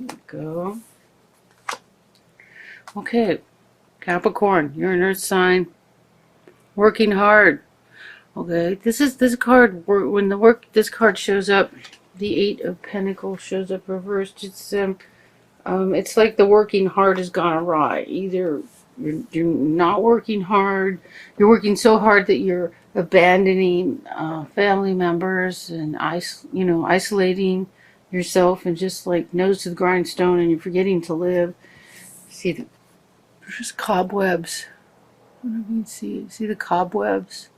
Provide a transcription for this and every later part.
There we go. Okay, Capricorn, you're an earth sign. Working hard. Okay, this card, when this card shows up, the Eight of Pentacles shows up reversed. It's like the working hard has gone awry. Either you're not working hard, you're working so hard that you're abandoning family members and isolating yourself and just like nose to the grindstone, and you're forgetting to live. See, there's cobwebs. I don't know if you can see the cobwebs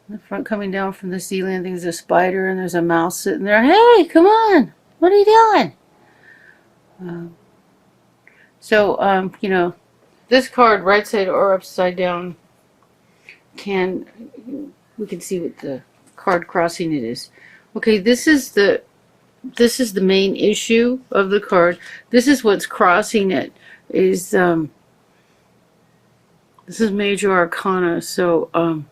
in the front coming down from the ceiling. There's a spider and there's a mouse sitting there. Hey, come on! What are you doing? This card, right side or upside down, we can see what the card crossing it is. Okay, this is the main issue of the card. This is what's crossing it. This is Major Arcana. So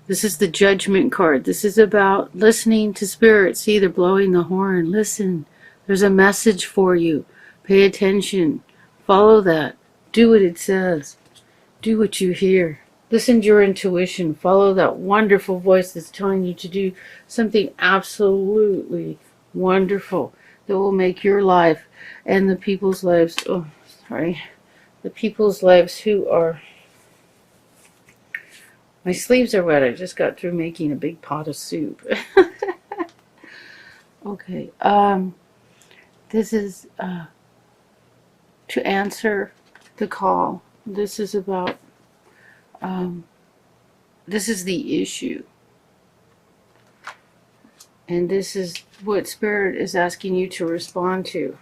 this is the Judgment card. This is about listening to Spirit. See, they're blowing the horn. Listen. There's a message for you. Pay attention. Follow that. Do what it says. Do what you hear. Listen to your intuition. Follow that wonderful voice that's telling you to do something absolutely wonderful that will make your life and the people's lives, the people's lives who are... My sleeves are wet. I just got through making a big pot of soup. Okay. This is to answer the call. This is about, this is the issue. And this is what Spirit is asking you to respond to.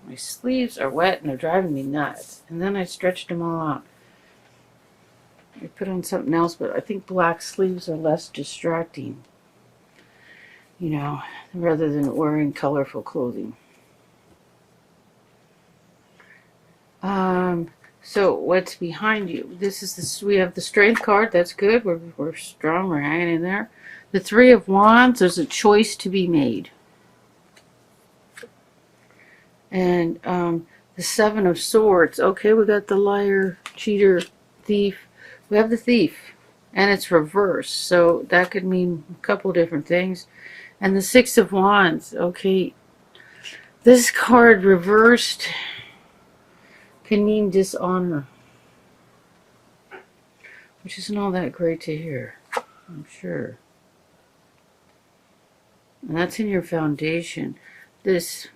My sleeves are wet and they're driving me nuts. And then I stretched them all out. I put on something else, but I think black sleeves are less distracting, rather than wearing colorful clothing. So what's behind you? We have the Strength card. That's good. We're strong. We're hanging in there. The Three of Wands. There's a choice to be made. And the Seven of Swords. Okay, we got the liar, cheater, thief. We have the Thief, and it's reversed, so that could mean a couple different things. And the Six of Wands. Okay, this card reversed can mean dishonor, which isn't all that great to hear, I'm sure. And that's in your foundation. This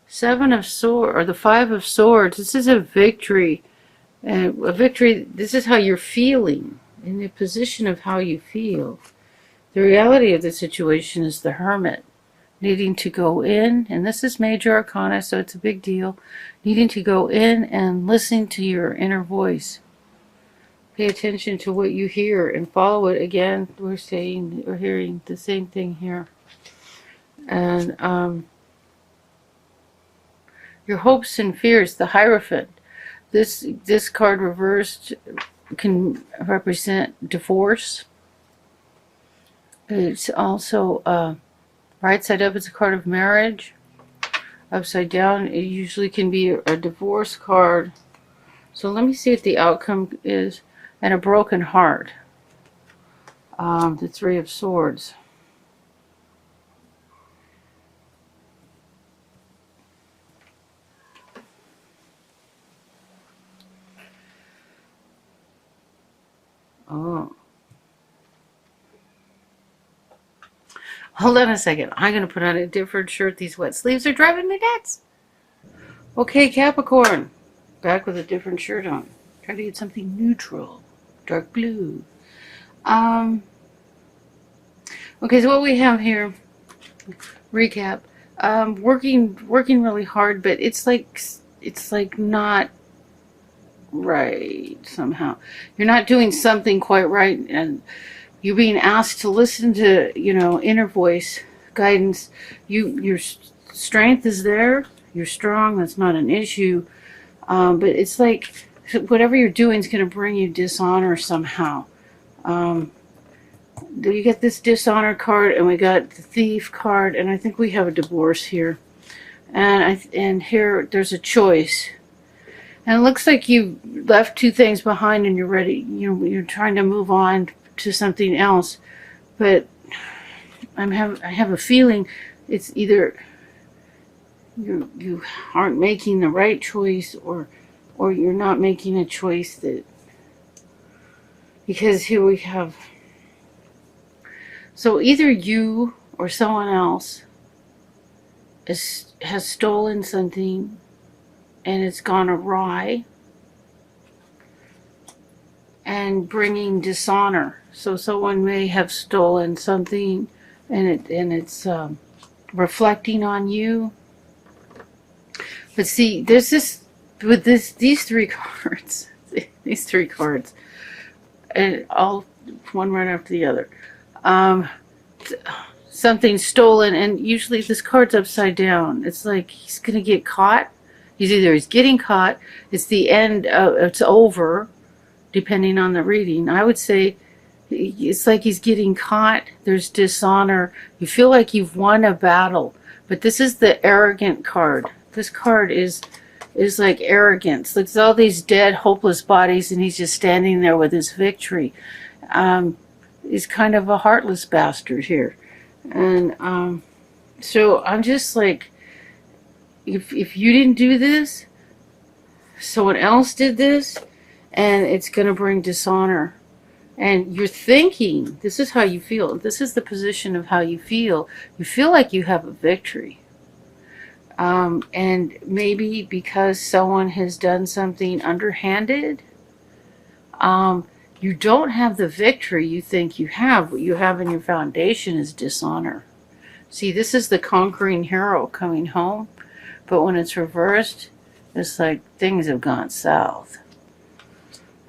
Seven of Swords, or the Five of Swords, this is a victory. And a victory, this is how you're feeling, in the position of how you feel. The reality of the situation is the Hermit, needing to go in, and this is Major Arcana, so it's a big deal, needing to go in and listen to your inner voice. Pay attention to what you hear and follow it. Again, we're hearing the same thing here. And your hopes and fears, the Hierophant. This card reversed can represent divorce. It's also right side up, it's a card of marriage. Upside down, it usually can be a divorce card. So let me see what the outcome is. And a broken heart. The Three of Swords. Oh. Hold on a second. I'm going to put on a different shirt. These wet sleeves are driving me nuts. Okay, Capricorn. Back with a different shirt on. Trying to get something neutral. Dark blue. Okay, so what we have here, recap. Working really hard, but it's like not right somehow. You're not doing something quite right, and you're being asked to listen to, inner voice guidance. Your strength is there. You're strong. That's not an issue. But it's like whatever you're doing is going to bring you dishonor somehow. You get this dishonor card, and we got the Thief card, and I think we have a divorce here. And here there's a choice. And it looks like you left two things behind and you're ready. You're trying to move on to something else. But I have a feeling it's either you aren't making the right choice, or you're not making a choice that, because here we have, so either you or someone else has stolen something and it's gone awry and bringing dishonor. So someone may have stolen something and it's reflecting on you. But see, there's this with these three cards, these three cards, and all one right after the other. Something stolen, and usually this card's upside down. It's like he's gonna get caught. He's getting caught. It's the end. It's over, depending on the reading. I would say it's like he's getting caught. There's dishonor. You feel like you've won a battle, but this is the arrogant card. This card is like arrogance. Looks at all these dead, hopeless bodies, and he's just standing there with his victory. He's kind of a heartless bastard here. And so I'm just like, if you didn't do this, someone else did this, and it's going to bring dishonor. And you're thinking, this is how you feel. This is the position of how you feel. You feel like you have a victory. And maybe because someone has done something underhanded, you don't have the victory you think you have. What you have in your foundation is dishonor. See, this is the conquering hero coming home, but when it's reversed, it's like things have gone south.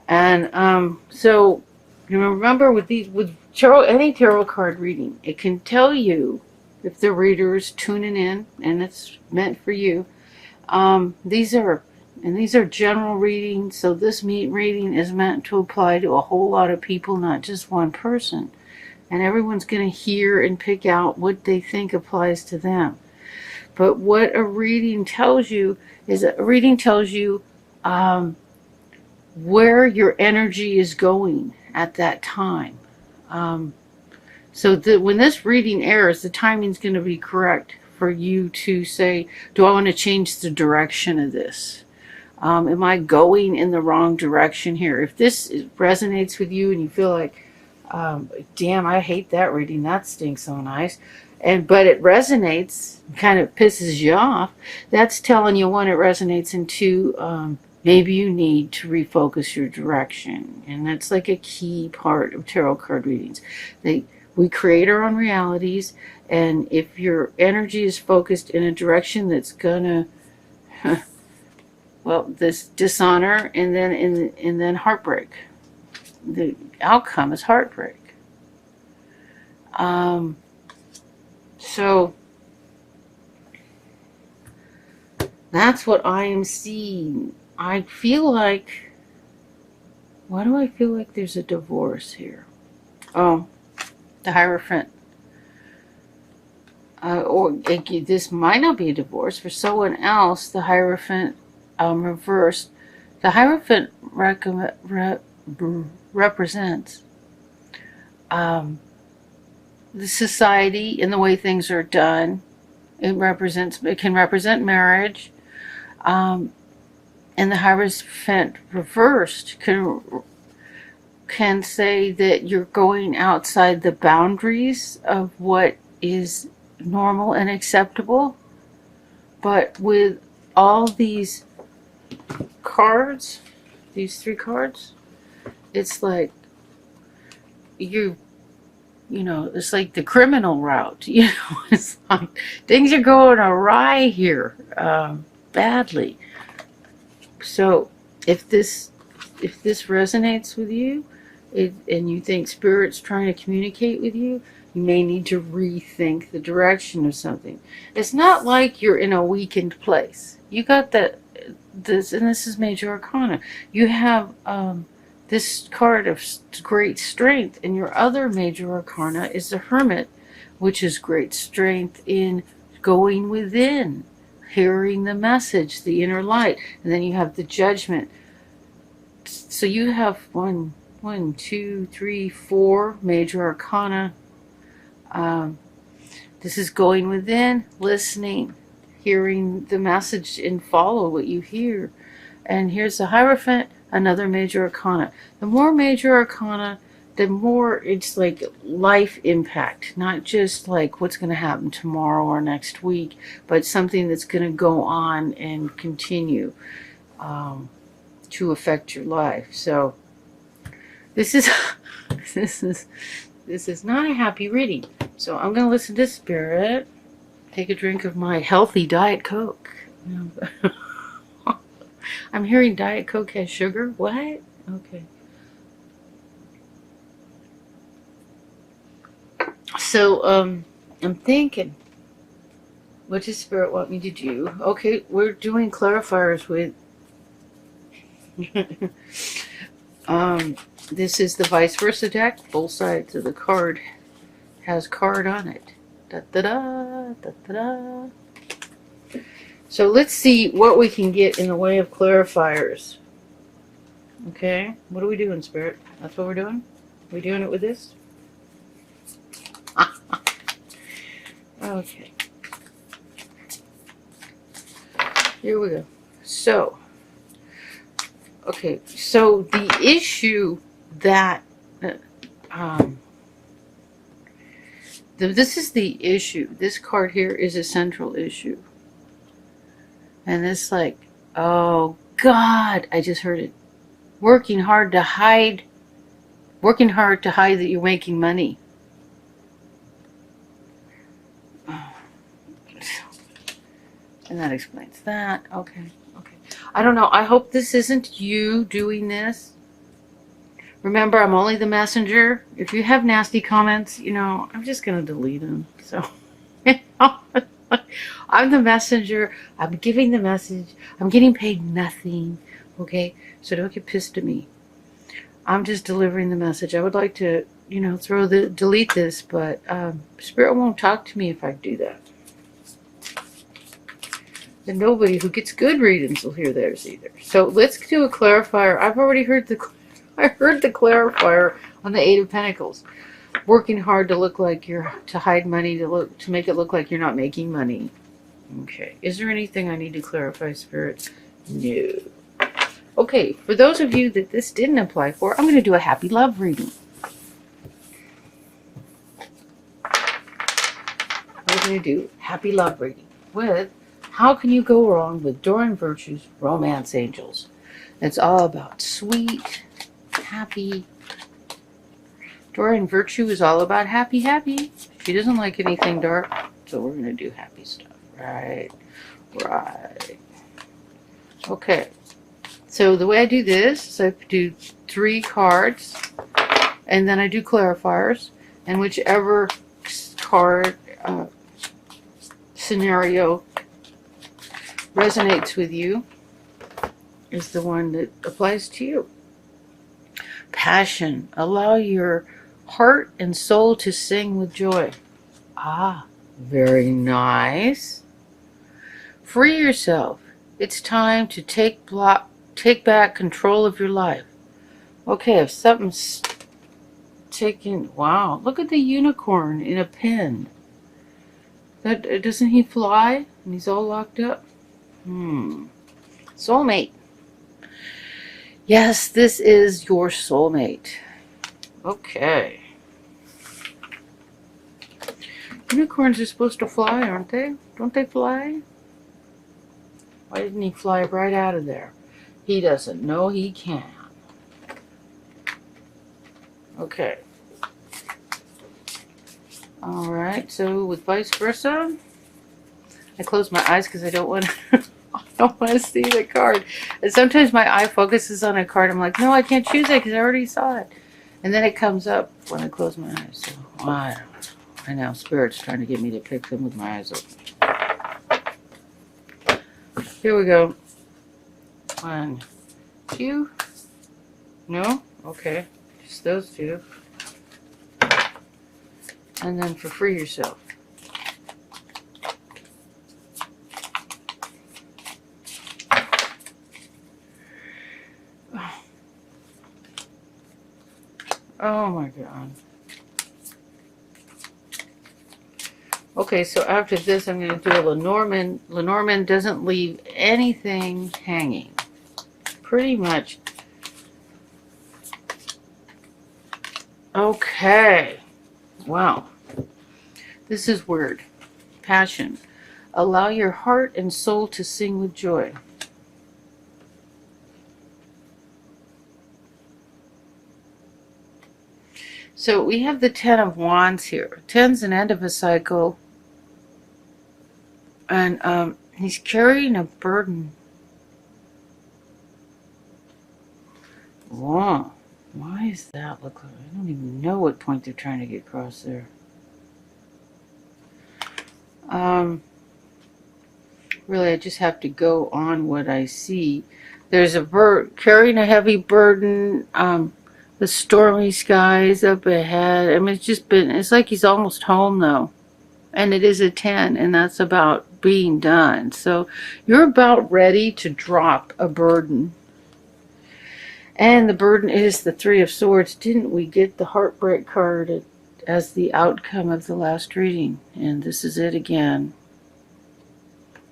And so you remember with any tarot card reading, it can tell you if the reader is tuning in and it's meant for you. These are general readings, so this reading is meant to apply to a whole lot of people, not just one person. And everyone's going to hear and pick out what they think applies to them. But what a reading tells you is where your energy is going at that time. So when this reading airs, the timing's going to be correct for you to say, do I want to change the direction of this? Am I going in the wrong direction here? If this resonates with you and you feel like, damn, I hate that reading, that stinks so nice, but it resonates, kind of pisses you off, that's telling you, one, it resonates, and two, maybe you need to refocus your direction. And that's like a key part of tarot card readings. We create our own realities, and if your energy is focused in a direction that's gonna well, this dishonor and then heartbreak. The outcome is heartbreak. So that's what I am seeing. I feel like, why do I feel like there's a divorce here? Oh, the Hierophant. This might not be a divorce. For someone else, the Hierophant reversed. The Hierophant represents the society and the way things are done. It can represent marriage. And the Hierophant reversed can say that you're going outside the boundaries of what is normal and acceptable. But with all these cards, these three cards, it's like it's like the criminal route. It's like things are going awry here, badly. So if this resonates with you, and you think Spirit's trying to communicate with you, you may need to rethink the direction of something. It's not like you're in a weakened place. You got and this is Major Arcana. You have this card of great strength, and your other Major Arcana is the Hermit, which is great strength in going within. hearing the message, the inner light. And then you have the judgment. So you have one, two, three, four major arcana. This is going within, listening, hearing the message, and follow what you hear. And here's the Hierophant, another major arcana. The more major arcana, the more it's like life impact, not just like what's going to happen tomorrow or next week, but something that's going to go on and continue to affect your life. So this is this is not a happy reading. So I'm going to listen to Spirit, take a drink of my healthy Diet Coke. I'm hearing Diet Coke has sugar. What? Okay. So, I'm thinking, what does Spirit want me to do? Okay, we're doing clarifiers with, this is the vice versa deck. Both sides of the card has card on it. Da-da-da, da-da-da. So let's see what we can get in the way of clarifiers. Okay, what are we doing, Spirit? That's what we're doing? Are we doing it with this? Okay. Here we go. So, okay, so the issue that, this is the issue. This card here is a central issue. And it's like, oh God, I just heard it. Working hard to hide that you're making money. And that explains that. Okay. I don't know. I hope this isn't you doing this. Remember, I'm only the messenger. If you have nasty comments, I'm just going to delete them. So, I'm the messenger. I'm giving the message. I'm getting paid nothing. Okay? So don't get pissed at me. I'm just delivering the message. I would like to, delete this, but Spirit won't talk to me if I do that. And nobody who gets good readings will hear theirs either. So let's do a clarifier. I've already heard I heard the clarifier on the Eight of Pentacles. Working hard to hide money, to make it look like you're not making money. Okay. Is there anything I need to clarify, Spirit? No. Okay, for those of you that this didn't apply for, I'm going to do a happy love reading. We're going to do happy love reading with How Can You Go Wrong with Doreen Virtue's Romance Angels. It's all about sweet, happy. Doreen Virtue is all about happy. She doesn't like anything dark, so we're going to do happy stuff. Right. Okay. So the way I do this is I do 3 cards, and then I do clarifiers, and whichever card scenario resonates with you is the one that applies to you. Passion. Allow your heart and soul to sing with joy. Ah, very nice. Free yourself. It's time to take back control of your life. Okay, if something's taken, wow, look at the unicorn in a pen. Doesn't he fly? And he's all locked up? Soulmate. Yes, this is your soulmate. Okay. Unicorns are supposed to fly, aren't they? Don't they fly? Why didn't he fly right out of there? He doesn't know he can. Okay. Alright, so with vice versa, I close my eyes because I don't want to see the card. And sometimes my eye focuses on a card. I'm like, no, I can't choose it because I already saw it. And then it comes up when I close my eyes. So, I know, Spirit's trying to get me to pick them with my eyes open. Here we go. 1, 2. No? Okay. Just those 2. And then for free yourself. Oh my God. Okay, so after this, I'm going to do a Lenormand. Lenormand doesn't leave anything hanging. Pretty much. Okay. Wow. This is weird. Passion. Allow your heart and soul to sing with joy. So we have the Ten of Wands here. Ten's an end of a cycle. And he's carrying a burden. Wow. Why does that look like? I don't even know what point they're trying to get across there. Really, I just have to go on what I see. There's a bird carrying a heavy burden. The stormy skies up ahead. I mean, it's like he's almost home though. And it is a 10, and that's about being done. So you're about ready to drop a burden. And the burden is the Three of Swords. Didn't we get the Heartbreak card as the outcome of the last reading? And this is it again.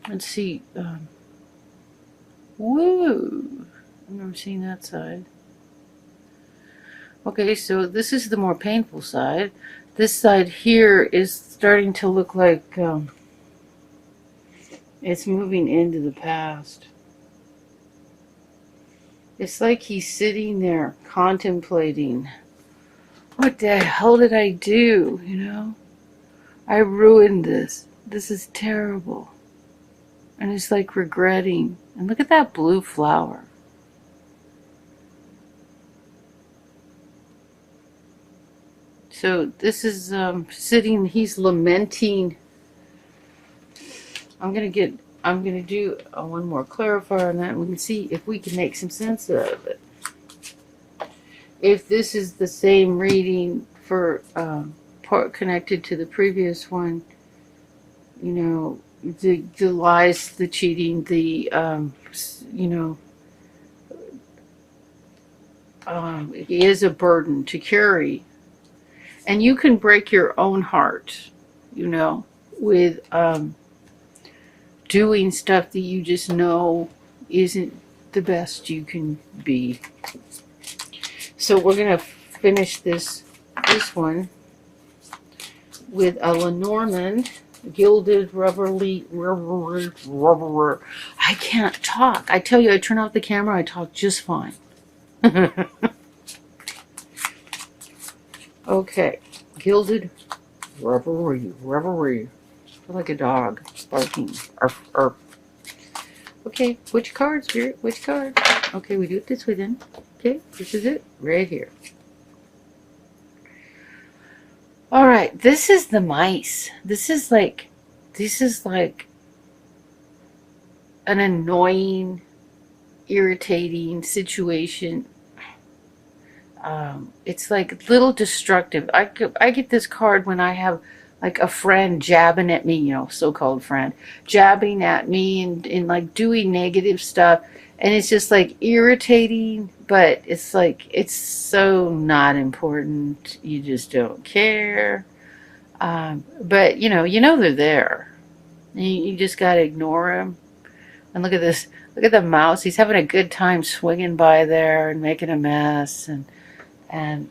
Let's see. Woo! I've never seen that side. Okay, so this is the more painful side. This side here is starting to look like it's moving into the past. It's like he's sitting there contemplating, what the hell did I do, you know? I ruined this. This is terrible. And it's like regretting. And look at that blue flower. So this is sitting, he's lamenting. I'm going to do one more clarifier on that, and we can see if we can make some sense out of it. If this is the same reading for part connected to the previous one, you know, the lies, the cheating, the, you know, it is a burden to carry. And you can break your own heart, you know, with doing stuff that you just know isn't the best you can be. So we're going to finish this one with a Lenormand, gilded rubber. I can't talk. I tell you, I turn off the camera, I talk just fine. Okay, gilded rubbery. I feel like a dog barking. Arf, arf. Okay, which card, Spirit? Which card? Okay, we do it this way then. Okay, this is it right here. All right, this is the mice. This is like an annoying, irritating situation. It's like a little destructive. I get this card when I have like a friend jabbing at me, you know, so-called friend, jabbing at me and like doing negative stuff. And it's just like irritating, but it's like, it's so not important. You just don't care. But you know they're there. You just got to ignore them. And look at this. Look at the mouse. He's having a good time swinging by there and making a mess. And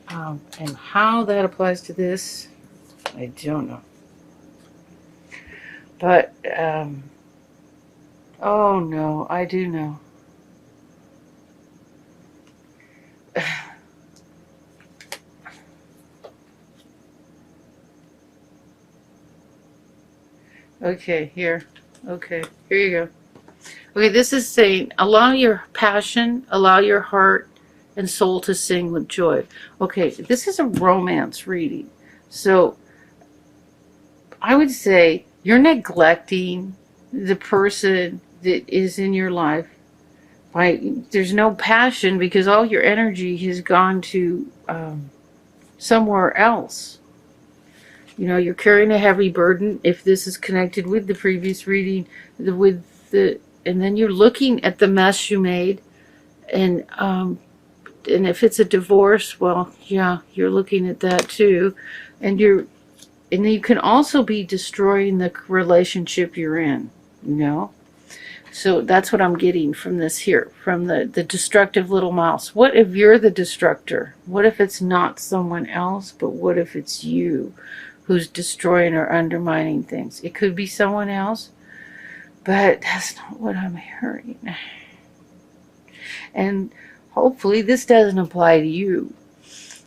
how that applies to this, I don't know. But, oh no, I do know. Okay, here. Okay, here you go. Okay, this is saying, allow your passion, allow your heart and soul to sing with joy. Okay, this is a romance reading. So, I would say you're neglecting the person that is in your life. There's no passion because all your energy has gone to somewhere else. You know, you're carrying a heavy burden. If this is connected with the previous reading, and then you're looking at the mess you made, and And if it's a divorce, well, yeah, you're looking at that too. And you can also be destroying the relationship you're in, you know? So that's what I'm getting from this here, from the destructive little mouse. What if you're the destructor? What if it's not someone else, but what if it's you who's destroying or undermining things? It could be someone else, but that's not what I'm hearing. And hopefully this doesn't apply to you.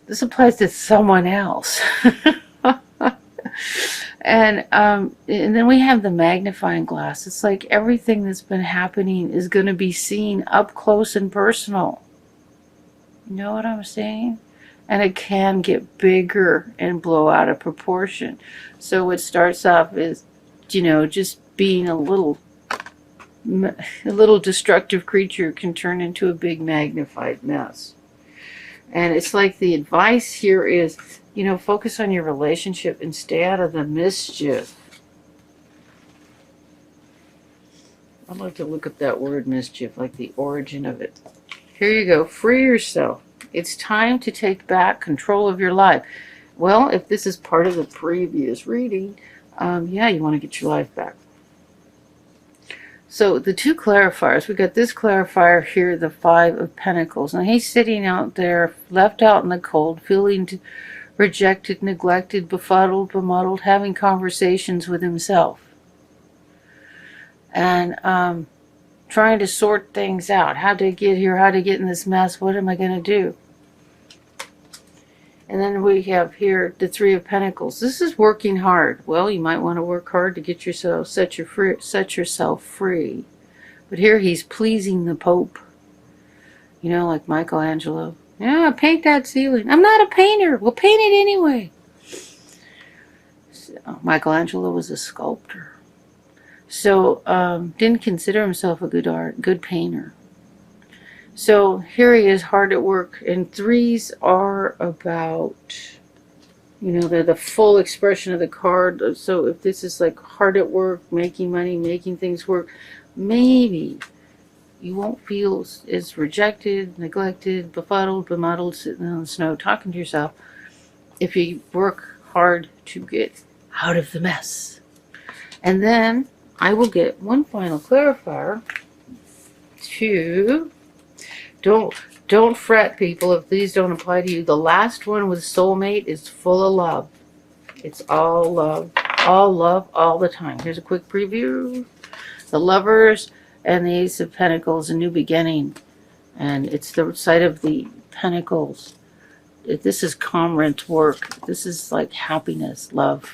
This applies to someone else. And then we have the magnifying glass. It's like everything that's been happening is going to be seen up close and personal. You know what I'm saying? And it can get bigger and blow out of proportion. So what starts off is, you know, just being a little destructive creature can turn into a big magnified mess. And it's like the advice here is, you know, focus on your relationship and stay out of the mischief. I'd like to look up that word mischief, like the origin of it. Here you go. Free yourself. It's time to take back control of your life. Well, if this is part of the previous reading, yeah, you want to get your life back. So the two clarifiers, we got this clarifier here, the Five of Pentacles. Now he's sitting out there, left out in the cold, feeling rejected, neglected, befuddled, bemuddled, having conversations with himself. And trying to sort things out. How to get here, how to get in this mess, what am I going to do? And then we have here the Three of Pentacles. This is working hard. Well, you might want to work hard to get yourself, set yourself free. But here he's pleasing the Pope. You know, like Michelangelo. Yeah, paint that ceiling. I'm not a painter. We'll paint it anyway. So, Michelangelo was a sculptor. So, didn't consider himself a good painter. So here he is, hard at work. And threes are about, you know, they're the full expression of the card. So if this is like hard at work, making money, making things work, maybe you won't feel as rejected, neglected, befuddled, bemuddled, sitting in the snow, talking to yourself, if you work hard to get out of the mess. And then I will get one final clarifier to... Don't fret, people, if these don't apply to you. The last one with soulmate is full of love. It's all love, all the time. Here's a quick preview. The Lovers and the Ace of Pentacles, a new beginning. And it's the side of the Pentacles. This is comrade work. This is like happiness, love.